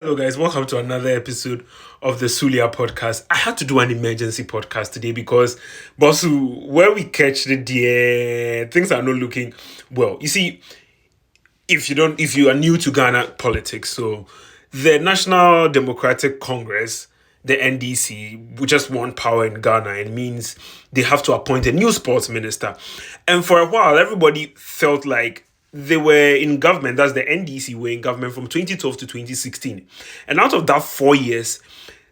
Hello, guys. Welcome to another episode of the Sulia podcast. I had to do an emergency podcast today because, Bossu, where we catch the deer, things are not looking well. You see, if you are new to Ghana politics, so the National Democratic Congress, the NDC, we just want power in Ghana, and means they have to appoint a new sports minister. And for a while, everybody felt like they were in government. That's the NDC were in government from 2012 to 2016. And out of that 4 years,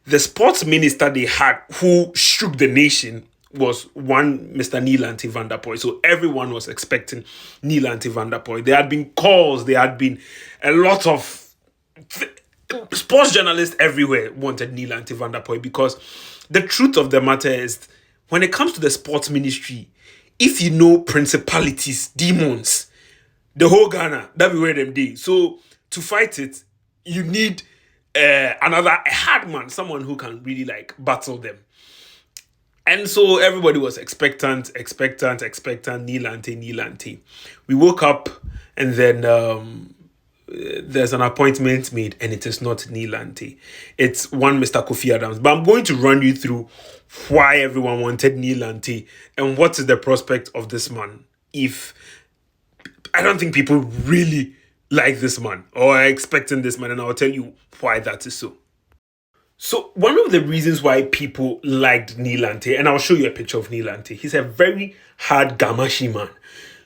the sports minister they had who shook the nation was one Mr. Nii Lante van der Poel. So everyone was expecting Nii Lante van der Poel. There had been calls, there had been a lot of sports journalists everywhere wanted Nii Lante van der Poel because the truth of the matter is when it comes to the sports ministry, if you know principalities, demons, the whole Ghana, that be where them did. So to fight it, you need a hard man, someone who can really like battle them. And so everybody was expectant, Nii Lante, Nii Lante. We woke up and then there's an appointment made and it is not Nii Lante. It's one Mr. Kofi Adams. But I'm going to run you through why everyone wanted Nii Lante and what is the prospect of this man if I don't think people really like this man or are expecting this man, and I'll tell you why that is so. So one of the reasons why people liked Nii Lante, and I'll show you a picture of Nii Lante, he's a very hard Gamashi man.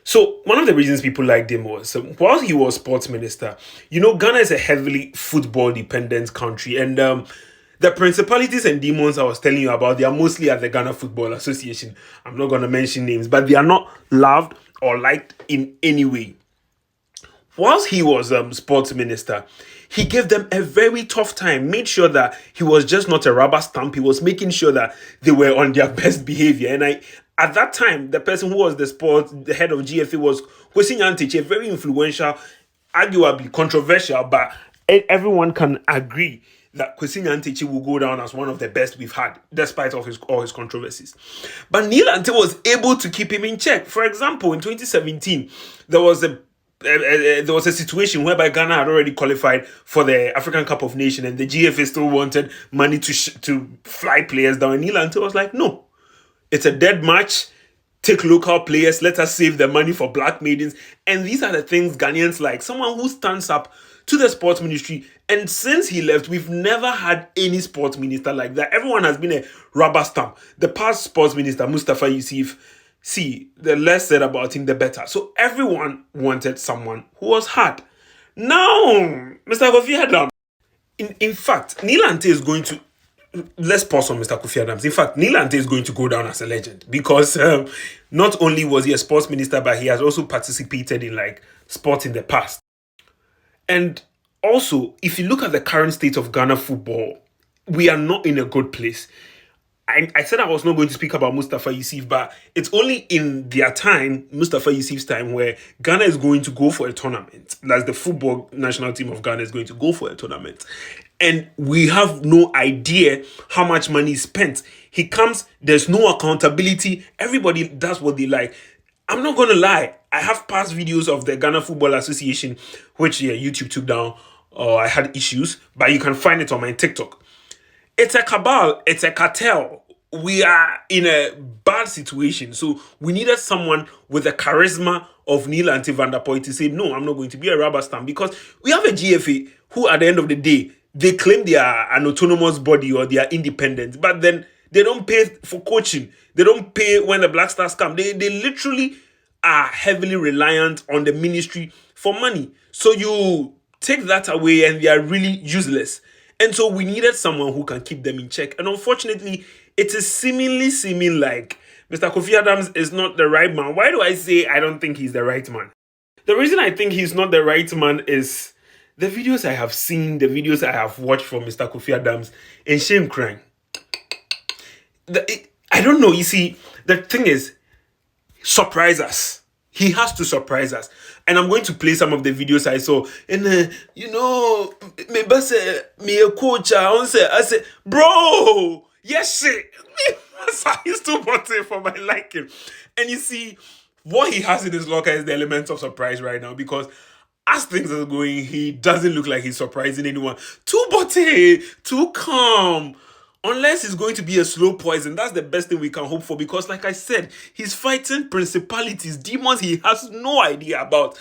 So one of the reasons people liked him was while he was sports minister, Ghana is a heavily football dependent country, and the principalities and demons I was telling you about, they are mostly at the Ghana Football Association. I'm not going to mention names, but they are not loved or liked in any way. Whilst he was sports minister, he gave them a very tough time, made sure that he was just not a rubber stamp. He was making sure that they were on their best behavior. And at that time, the person who was the head of GFA was Kofi Adams, a very influential, arguably controversial, but everyone can agree that Kofi Adams will go down as one of the best we've had, despite all his controversies. But Nii Lante was able to keep him in check. For example, in 2017, there was a situation whereby Ghana had already qualified for the African Cup of Nations, and the GFA still wanted money to fly players down. And Nii Lante was like, no, it's a dead match. Take local players. Let us save the money for black maidens. And these are the things Ghanaians like. Someone who stands up to the sports ministry. And since he left, we've never had any sports minister like that. Everyone has been a rubber stamp. The past sports minister, Mustafa Yusuf, the less said about him, the better. So everyone wanted someone who was hard. Now, Mr. Kofi Adams. In fact, Nii Lante is going to... Let's pause on Mr. Kofi Adams. In fact, Nii Lante is going to go down as a legend because not only was he a sports minister, but he has also participated in sports in the past. And also, if you look at the current state of Ghana football, we are not in a good place. I said I was not going to speak about Mustafa Yusuf, but it's only in their time, Mustafa Yusuf's time, where Ghana is going to go for a tournament. That's the football national team of Ghana is going to go for a tournament. And we have no idea how much money is spent. He comes, there's no accountability. Everybody does what they like. I'm not going to lie. I have past videos of the Ghana Football Association, which YouTube took down. I had issues, but you can find it on my TikTok. It's a cabal. It's a cartel. We are in a bad situation. So we needed someone with the charisma of Nii Lante van der Poel to say, no, I'm not going to be a rubber stamp. Because we have a GFA who, at the end of the day, they claim they are an autonomous body or they are independent. But then they don't pay for coaching. They don't pay when the Black Stars come. They literally are heavily reliant on the ministry for money. So you take that away and they are really useless. And so we needed someone who can keep them in check. And unfortunately, it is seeming like Mr. Kofi Adams is not the right man. Why do I say I don't think he's the right man? The reason I think he's not the right man is the videos I have seen, the videos I have watched from Mr. Kofi Adams, and shame crying. I don't know. You see, the thing is, surprise us. He has to surprise us. And I'm going to play some of the videos I saw. And, me a coach, I said, bro, yes, shit. He's still wanting for my liking. And you see, what he has in his locker is the element of surprise right now because as things are going, he doesn't look like he's surprising anyone. Too body, too calm. Unless it's going to be a slow poison, that's the best thing we can hope for. Because like I said, he's fighting principalities, demons he has no idea about.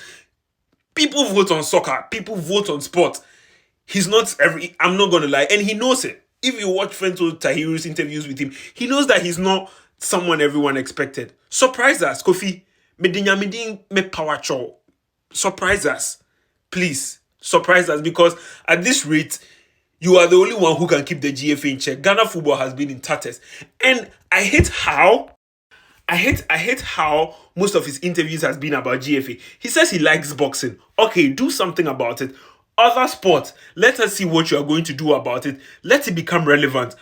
People vote on soccer. People vote on sport. He's not I'm not going to lie. And he knows it. If you watch Fento Tahiru's interviews with him, he knows that he's not someone everyone expected. Surprise us, Kofi. Me power chow. Surprise us. Please. Surprise us. Because at this rate, you are the only one who can keep the GFA in check. Ghana football has been in tatters. And I hate how most of his interviews has been about GFA. He says he likes boxing. Okay, do something about it. Other sports, let us see what you are going to do about it. Let it become relevant.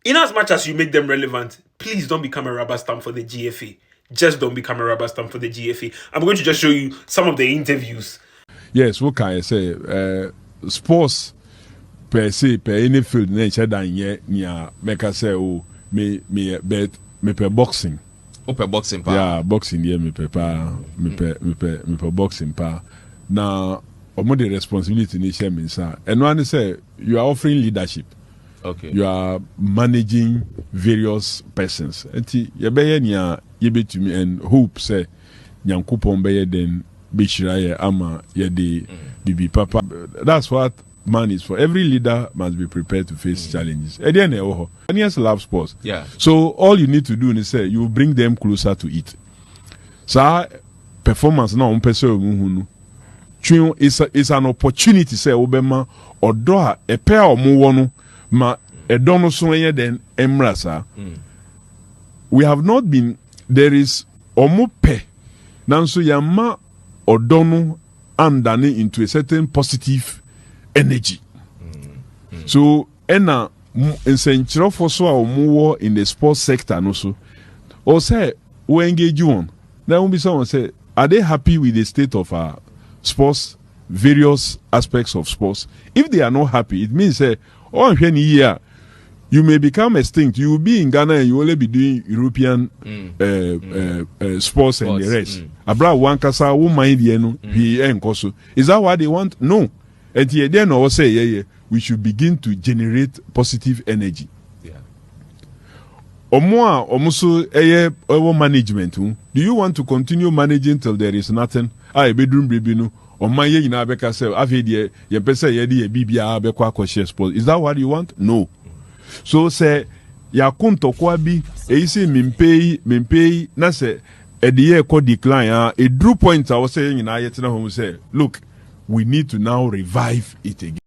In as much as you make them relevant, please don't become a rubber stamp for the GFA. Just don't become a rubber stamp for the GFA. I'm going to just show you some of the interviews. Yes, what can I say? Sports per se, per any field, nature than yeah, make us say, oh, me per boxing. Oh, per boxing, pa. Yeah, boxing, yeah, me per boxing, pa. Now, the responsibility in share means, and one say you are offering leadership. Okay. You are managing various persons. And you be to me and hope say Nyankopon be then Bishiraye ama yede bibi papa. That's what man is for. Every leader must be prepared to face challenges. And yes, love sports. Yeah. So all you need to do is say you bring them closer to it. So performance now it's an opportunity say obema odo a pair or mu ma edono so then emrasa. We have not been there is omope nanso yama odono andane into a certain positive energy. So ena nsenchiro for so omuwo in the sports sector no so or say we engage on. There will be someone say, are they happy with the state of our sports, various aspects of sports? If they are not happy, it means year you may become extinct. You will be in Ghana and you will only be doing European sports and the rest. Abra wankasa wo mind yenu he enkoso. Is that what they want? No. And then I will say we should begin to generate positive energy. Management. Do you want to continue managing till there is nothing? Bedroom baby or my ye na beka say afedi ye pese ye di bibia abekwa kwashare sport. Is that what you want? No. So say ya kunto kwa bi e say mimpei na say e the year ko decline a drew point I was saying na yet na home say look, we need to now revive it again.